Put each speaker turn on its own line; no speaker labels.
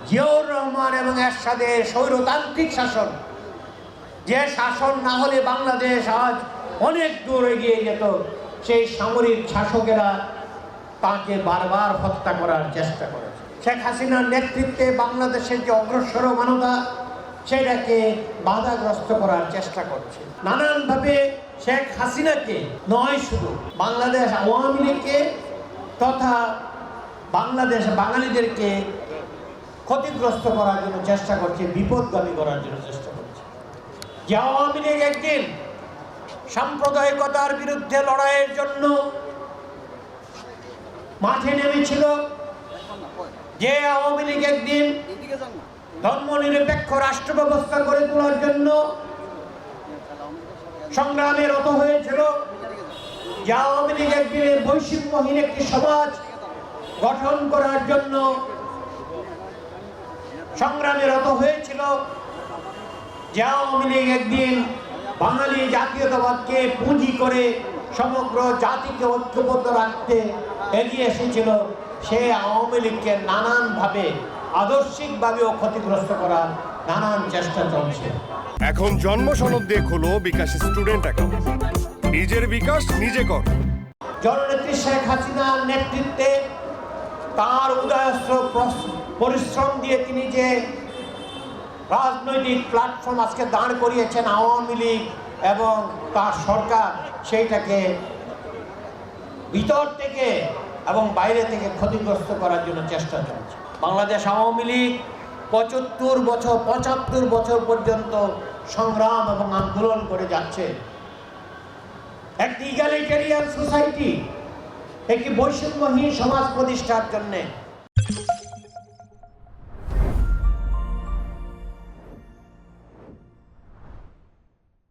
জিয়াউর রহমান এবং এরশাদের স্বৈরতান্ত্রিক শাসন, যে শাসন না হলে বাংলাদেশ আজ অনেক দূর এগিয়ে যেত, সেই সামরিক শাসকেরা তাকে বারবার হত্যা করার চেষ্টা করেছে। শেখ হাসিনার নেতৃত্বে বাংলাদেশের যে অগ্রসরমানতা, সেটাকে বাধাগ্রস্ত করার চেষ্টা করছে নানানভাবে। শেখ হাসিনাকে নয়, শুধু বাংলাদেশ আওয়ামী লীগকে তথা বাংলাদেশ বাঙালিদেরকে ক্ষতিগ্রস্ত করার জন্য চেষ্টা করছে, বিপদগামী করার জন্য চেষ্টা করছে। যে আওয়ামী লীগ একদিন সাম্প্রদায়িকতার বিরুদ্ধে লড়াইয়ের জন্য মাঠে নেমেছিল, যে আওয়ামী লীগ একদিন ধর্মনিরপেক্ষ রাষ্ট্র ব্যবস্থা গড়ে তোলার জন্য সংগ্রামে রত হয়েছিল, যে আওয়ামী লীগ একদিন বৈষম্যহীন একটি সমাজ গঠন করার জন্য সংগ্রামে রত হয়েছিল, যে আওয়ামী লীগ একদিন বাঙালি জাতীয়তাবাদকে পুঁজি করে সমগ্র জাতিকে ঐক্যবদ্ধ রাখতে এগিয়ে এসেছিল, সেই আওয়ামী লীগকে নানানভাবে আদর্শিকভাবেও ক্ষতিগ্রস্ত করার নানান চেষ্টা চলছে।
এখন জন্ম সনদ দিয়ে খোলো বিকাশ স্টুডেন্ট অ্যাকাউন্ট, নিজের বিকাশ নিজে কর।
জননেত্রী শেখ হাসিনার নেতৃত্বে তার উদয়স্ত পরিশ্রম দিয়ে তিনি যে রাজনৈতিক প্ল্যাটফর্ম আজকে দাঁড় করিয়েছেন আওয়ামী লীগ এবং তার সরকার, সেইটাকে ভিতর থেকে এবং বাইরে থেকে ক্ষতিগ্রস্ত করার জন্য চেষ্টা চলছে। বাংলাদেশ আওয়ামী লীগ 75 বছর পর্যন্ত সংগ্রাম এবং আন্দোলন করে যাচ্ছে। একটি ইগালিটেরিয়ান সোসাইটি, একটি বৈষম্যহীন সমাজ প্রতিষ্ঠার জন্যে